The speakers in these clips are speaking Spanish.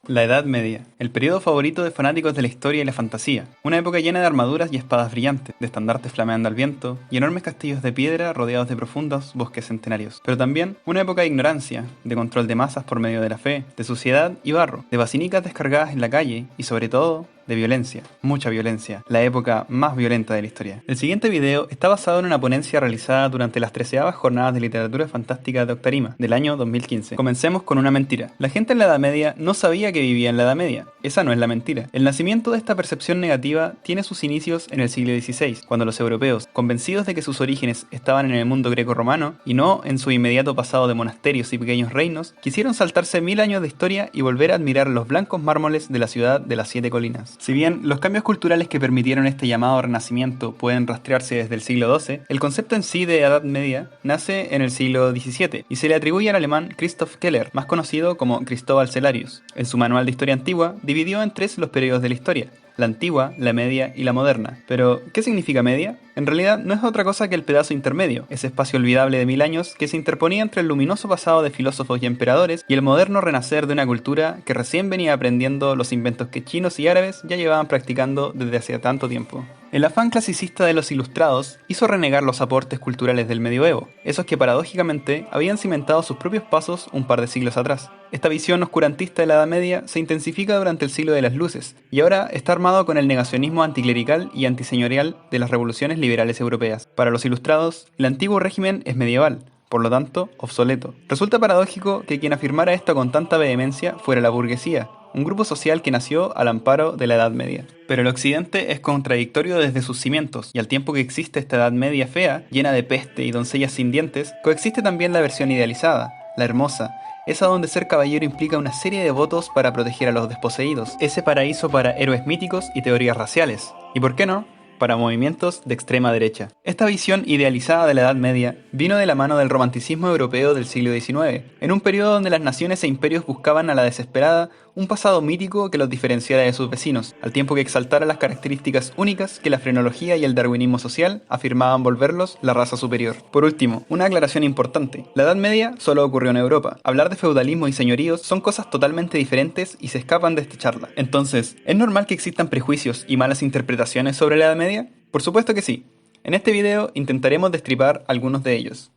La Edad Media, el periodo favorito de fanáticos de la historia y la fantasía, una época llena de armaduras y espadas brillantes, de estandartes flameando al viento y enormes castillos de piedra rodeados de profundos bosques centenarios. Pero también una época de ignorancia, de control de masas por medio de la fe, de suciedad y barro, de basilicas descargadas en la calle y sobre todo de violencia, mucha violencia, la época más violenta de la historia. El siguiente video está basado en una ponencia realizada durante las 13avas Jornadas de Literatura Fantástica de Octarima, del año 2015. Comencemos con una mentira. La gente en la Edad Media no sabía que vivía en la Edad Media. Esa no es la mentira. El nacimiento de esta percepción negativa tiene sus inicios en el siglo XVI, cuando los europeos, convencidos de que sus orígenes estaban en el mundo greco-romano y no en su inmediato pasado de monasterios y pequeños reinos, quisieron saltarse 1000 años de historia y volver a admirar los blancos mármoles de la ciudad de las 7 colinas. Si bien los cambios culturales que permitieron este llamado renacimiento pueden rastrearse desde el siglo XII, el concepto en sí de Edad Media nace en el siglo XVII y se le atribuye al alemán Christoph Keller, más conocido como Cristóbal Celarius. En su manual de historia antigua dividió en 3 los periodos de la historia: la antigua, la media y la moderna. Pero, ¿qué significa media? En realidad no es otra cosa que el pedazo intermedio, ese espacio olvidable de 1000 años que se interponía entre el luminoso pasado de filósofos y emperadores y el moderno renacer de una cultura que recién venía aprendiendo los inventos que chinos y árabes ya llevaban practicando desde hacía tanto tiempo. El afán clasicista de los ilustrados hizo renegar los aportes culturales del medioevo, esos que paradójicamente habían cimentado sus propios pasos un par de siglos atrás. Esta visión oscurantista de la Edad Media se intensifica durante el siglo de las luces, y ahora está armado con el negacionismo anticlerical y antiseñorial de las revoluciones liberales europeas. Para los ilustrados, el antiguo régimen es medieval, por lo tanto, obsoleto. Resulta paradójico que quien afirmara esto con tanta vehemencia fuera la burguesía, un grupo social que nació al amparo de la Edad Media. Pero el occidente es contradictorio desde sus cimientos, y al tiempo que existe esta Edad Media fea, llena de peste y doncellas sin dientes, coexiste también la versión idealizada, la hermosa, esa donde ser caballero implica una serie de votos para proteger a los desposeídos, ese paraíso para héroes míticos y teorías raciales. ¿Y por qué no?, para movimientos de extrema derecha. Esta visión idealizada de la Edad Media vino de la mano del romanticismo europeo del siglo XIX, en un periodo donde las naciones e imperios buscaban a la desesperada un pasado mítico que los diferenciara de sus vecinos, al tiempo que exaltara las características únicas que la frenología y el darwinismo social afirmaban volverlos la raza superior. Por último, una aclaración importante: la Edad Media solo ocurrió en Europa. Hablar de feudalismo y señoríos son cosas totalmente diferentes y se escapan de esta charla. Entonces, ¿es normal que existan prejuicios y malas interpretaciones sobre la Edad Media? Por supuesto que sí. En este video intentaremos destripar algunos de ellos.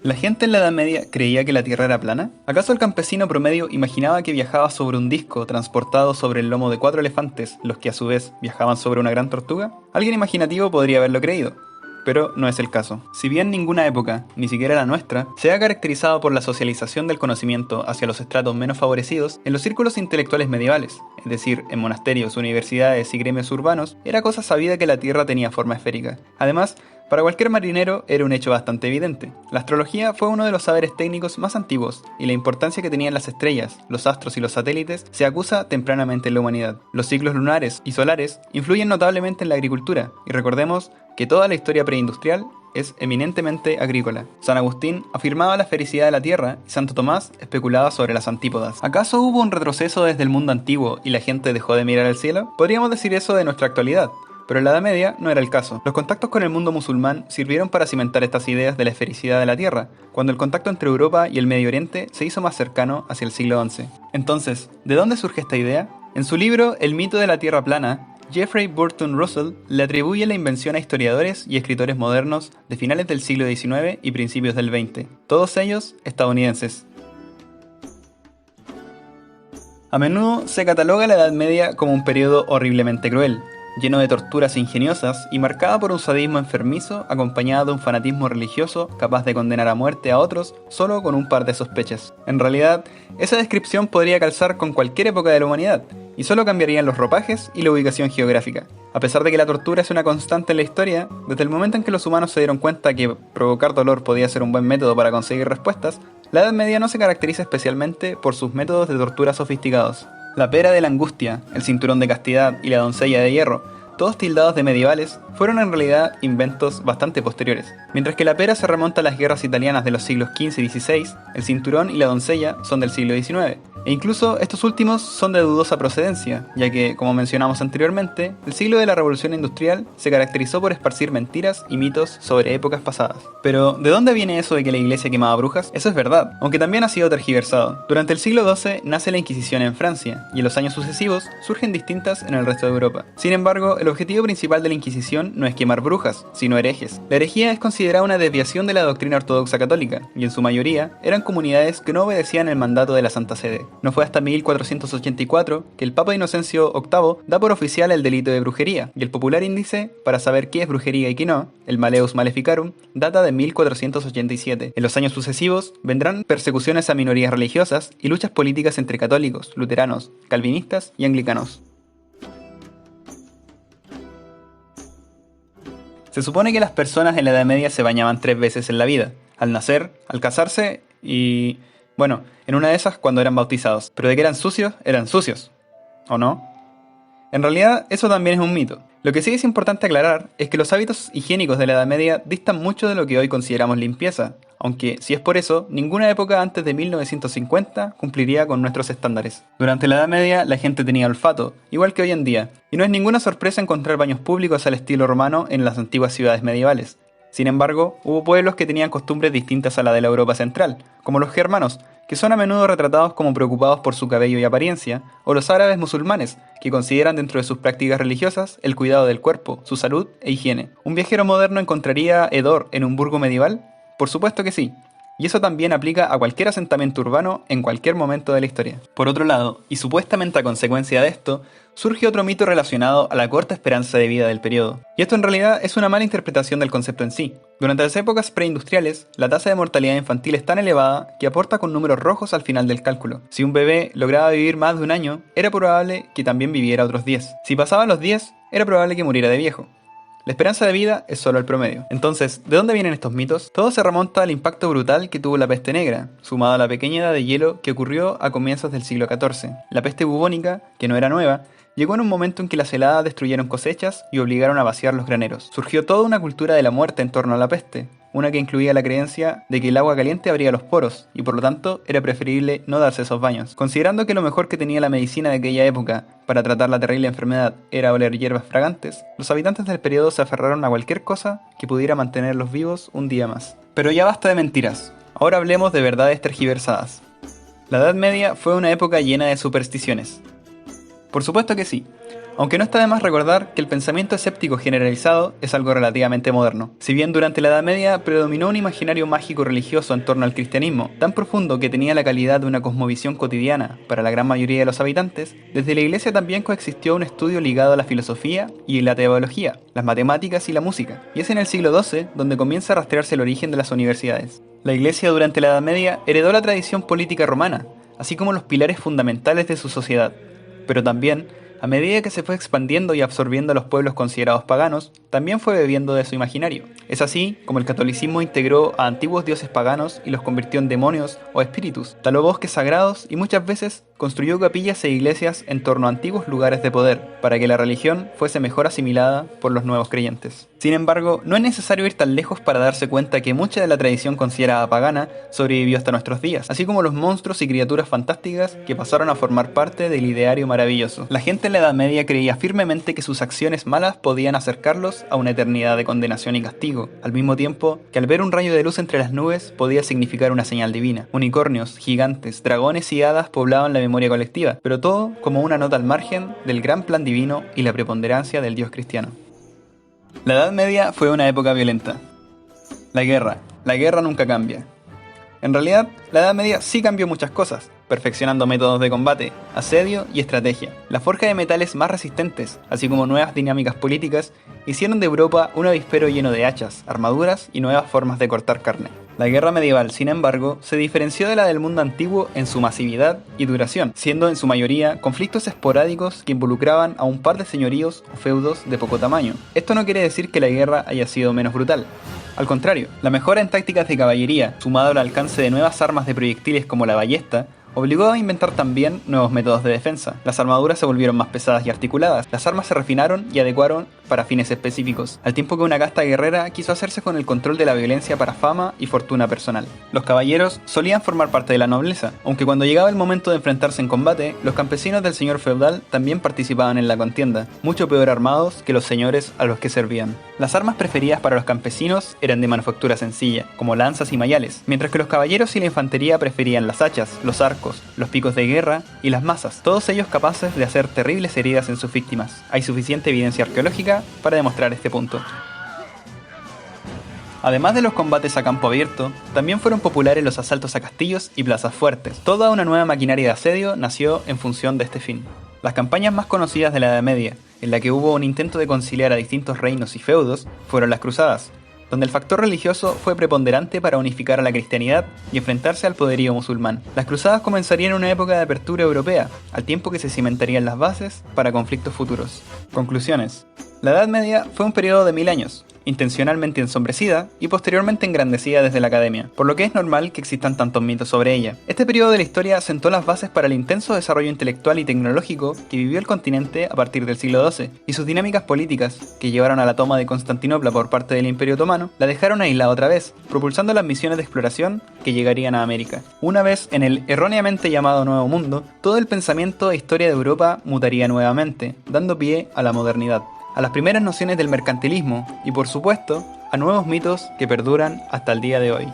¿La gente en la Edad Media creía que la Tierra era plana? ¿Acaso el campesino promedio imaginaba que viajaba sobre un disco transportado sobre el lomo de 4 elefantes, los que a su vez viajaban sobre una gran tortuga? Alguien imaginativo podría haberlo creído, pero no es el caso. Si bien ninguna época, ni siquiera la nuestra, se ha caracterizado por la socialización del conocimiento hacia los estratos menos favorecidos, en los círculos intelectuales medievales, es decir, en monasterios, universidades y gremios urbanos, era cosa sabida que la Tierra tenía forma esférica. Además, para cualquier marinero era un hecho bastante evidente. La astrología fue uno de los saberes técnicos más antiguos, y la importancia que tenían las estrellas, los astros y los satélites se acusa tempranamente en la humanidad. Los ciclos lunares y solares influyen notablemente en la agricultura, y recordemos que toda la historia preindustrial es eminentemente agrícola. San Agustín afirmaba la fericidad de la tierra y Santo Tomás especulaba sobre las antípodas. ¿Acaso hubo un retroceso desde el mundo antiguo y la gente dejó de mirar al cielo? Podríamos decir eso de nuestra actualidad, pero en la Edad Media no era el caso. Los contactos con el mundo musulmán sirvieron para cimentar estas ideas de la esfericidad de la Tierra, cuando el contacto entre Europa y el Medio Oriente se hizo más cercano hacia el siglo XI. Entonces, ¿de dónde surge esta idea? En su libro El mito de la Tierra plana, Jeffrey Burton Russell le atribuye la invención a historiadores y escritores modernos de finales del siglo XIX y principios del XX, todos ellos estadounidenses. A menudo se cataloga la Edad Media como un periodo horriblemente cruel, lleno de torturas ingeniosas y marcada por un sadismo enfermizo acompañado de un fanatismo religioso capaz de condenar a muerte a otros solo con un par de sospechas. En realidad, esa descripción podría calzar con cualquier época de la humanidad, y solo cambiarían los ropajes y la ubicación geográfica. A pesar de que la tortura es una constante en la historia, desde el momento en que los humanos se dieron cuenta que provocar dolor podía ser un buen método para conseguir respuestas, la Edad Media no se caracteriza especialmente por sus métodos de tortura sofisticados. La pera de la angustia, el cinturón de castidad y la doncella de hierro todos tildados de medievales, fueron en realidad inventos bastante posteriores. Mientras que la pera se remonta a las guerras italianas de los siglos XV y XVI, el cinturón y la doncella son del siglo XIX. E incluso estos últimos son de dudosa procedencia, ya que, como mencionamos anteriormente, el siglo de la Revolución Industrial se caracterizó por esparcir mentiras y mitos sobre épocas pasadas. Pero, ¿de dónde viene eso de que la iglesia quemaba brujas? Eso es verdad, aunque también ha sido tergiversado. Durante el siglo XII nace la Inquisición en Francia, y en los años sucesivos surgen distintas en el resto de Europa. Sin embargo, el objetivo principal de la Inquisición no es quemar brujas, sino herejes. La herejía es considerada una desviación de la doctrina ortodoxa católica, y en su mayoría eran comunidades que no obedecían el mandato de la Santa Sede. No fue hasta 1484 que el Papa Inocencio VIII da por oficial el delito de brujería, y el popular índice para saber qué es brujería y qué no, el Maleus Maleficarum, data de 1487. En los años sucesivos vendrán persecuciones a minorías religiosas y luchas políticas entre católicos, luteranos, calvinistas y anglicanos. Se supone que las personas en la Edad Media se bañaban 3 veces en la vida: al nacer, al casarse y... bueno, en una de esas cuando eran bautizados. Pero de que eran sucios. ¿O no? En realidad, eso también es un mito. Lo que sí es importante aclarar es que los hábitos higiénicos de la Edad Media distan mucho de lo que hoy consideramos limpieza, aunque, si es por eso, ninguna época antes de 1950 cumpliría con nuestros estándares. Durante la Edad Media la gente tenía olfato, igual que hoy en día, y no es ninguna sorpresa encontrar baños públicos al estilo romano en las antiguas ciudades medievales. Sin embargo, hubo pueblos que tenían costumbres distintas a la de la Europa central, como los germanos, que son a menudo retratados como preocupados por su cabello y apariencia, o los árabes musulmanes, que consideran dentro de sus prácticas religiosas el cuidado del cuerpo, su salud e higiene. ¿Un viajero moderno encontraría hedor en un burgo medieval? Por supuesto que sí. Y eso también aplica a cualquier asentamiento urbano en cualquier momento de la historia. Por otro lado, y supuestamente a consecuencia de esto, surge otro mito relacionado a la corta esperanza de vida del periodo. Y esto en realidad es una mala interpretación del concepto en sí. Durante las épocas preindustriales, la tasa de mortalidad infantil es tan elevada que aporta con números rojos al final del cálculo. Si un bebé lograba vivir más de un año, era probable que también viviera otros 10. Si pasaba los 10, era probable que muriera de viejo. La esperanza de vida es solo el promedio. Entonces, ¿de dónde vienen estos mitos? Todo se remonta al impacto brutal que tuvo la peste negra, sumado a la pequeña edad de hielo que ocurrió a comienzos del siglo XIV. La peste bubónica, que no era nueva, llegó en un momento en que las heladas destruyeron cosechas y obligaron a vaciar los graneros. Surgió toda una cultura de la muerte en torno a la peste, una que incluía la creencia de que el agua caliente abría los poros, y por lo tanto era preferible no darse esos baños. Considerando que lo mejor que tenía la medicina de aquella época para tratar la terrible enfermedad era oler hierbas fragantes, los habitantes del periodo se aferraron a cualquier cosa que pudiera mantenerlos vivos un día más. Pero ya basta de mentiras, ahora hablemos de verdades tergiversadas. La Edad Media fue una época llena de supersticiones. Por supuesto que sí, aunque no está de más recordar que el pensamiento escéptico generalizado es algo relativamente moderno. Si bien durante la Edad Media predominó un imaginario mágico religioso en torno al cristianismo, tan profundo que tenía la calidad de una cosmovisión cotidiana para la gran mayoría de los habitantes, desde la Iglesia también coexistió un estudio ligado a la filosofía y la teología, las matemáticas y la música, y es en el siglo XII donde comienza a rastrearse el origen de las universidades. La Iglesia durante la Edad Media heredó la tradición política romana, así como los pilares fundamentales de su sociedad, pero también, a medida que se fue expandiendo y absorbiendo a los pueblos considerados paganos, también fue bebiendo de su imaginario. Es así como el catolicismo integró a antiguos dioses paganos y los convirtió en demonios o espíritus, taló bosques sagrados y muchas veces construyó capillas e iglesias en torno a antiguos lugares de poder, para que la religión fuese mejor asimilada por los nuevos creyentes. Sin embargo, no es necesario ir tan lejos para darse cuenta que mucha de la tradición considerada pagana sobrevivió hasta nuestros días, así como los monstruos y criaturas fantásticas que pasaron a formar parte del ideario maravilloso. La gente en la Edad Media creía firmemente que sus acciones malas podían acercarlos a una eternidad de condenación y castigo, al mismo tiempo que al ver un rayo de luz entre las nubes podía significar una señal divina. Unicornios, gigantes, dragones y hadas poblaban la memoria colectiva, pero todo como una nota al margen del gran plan divino y la preponderancia del Dios cristiano. La Edad Media fue una época violenta. La guerra nunca cambia. En realidad, la Edad Media sí cambió muchas cosas, perfeccionando métodos de combate, asedio y estrategia. La forja de metales más resistentes, así como nuevas dinámicas políticas, hicieron de Europa un avispero lleno de hachas, armaduras y nuevas formas de cortar carne. La guerra medieval, sin embargo, se diferenció de la del mundo antiguo en su masividad y duración, siendo en su mayoría conflictos esporádicos que involucraban a un par de señoríos o feudos de poco tamaño. Esto no quiere decir que la guerra haya sido menos brutal. Al contrario, la mejora en tácticas de caballería, sumado al alcance de nuevas armas de proyectiles como la ballesta, obligó a inventar también nuevos métodos de defensa. Las armaduras se volvieron más pesadas y articuladas, las armas se refinaron y adecuaron para fines específicos, al tiempo que una casta guerrera quiso hacerse con el control de la violencia para fama y fortuna personal. Los caballeros solían formar parte de la nobleza, aunque cuando llegaba el momento de enfrentarse en combate, los campesinos del señor feudal también participaban en la contienda, mucho peor armados que los señores a los que servían. Las armas preferidas para los campesinos eran de manufactura sencilla, como lanzas y mayales, mientras que los caballeros y la infantería preferían las hachas, los arcos, los picos de guerra y las mazas, todos ellos capaces de hacer terribles heridas en sus víctimas. Hay suficiente evidencia arqueológica para demostrar este punto. Además de los combates a campo abierto, también fueron populares los asaltos a castillos y plazas fuertes. Toda una nueva maquinaria de asedio nació en función de este fin. Las campañas más conocidas de la Edad Media, en la que hubo un intento de conciliar a distintos reinos y feudos, fueron las cruzadas, donde el factor religioso fue preponderante para unificar a la cristianidad y enfrentarse al poderío musulmán. Las cruzadas comenzarían en una época de apertura europea, al tiempo que se cimentarían las bases para conflictos futuros. Conclusiones. La Edad Media fue un periodo de 1000 años, intencionalmente ensombrecida y posteriormente engrandecida desde la academia, por lo que es normal que existan tantos mitos sobre ella. Este periodo de la historia sentó las bases para el intenso desarrollo intelectual y tecnológico que vivió el continente a partir del siglo XII, y sus dinámicas políticas, que llevaron a la toma de Constantinopla por parte del Imperio Otomano, la dejaron aislada otra vez, propulsando las misiones de exploración que llegarían a América. Una vez en el erróneamente llamado Nuevo Mundo, todo el pensamiento e historia de Europa mutaría nuevamente, dando pie a la modernidad, a las primeras nociones del mercantilismo y, por supuesto, a nuevos mitos que perduran hasta el día de hoy.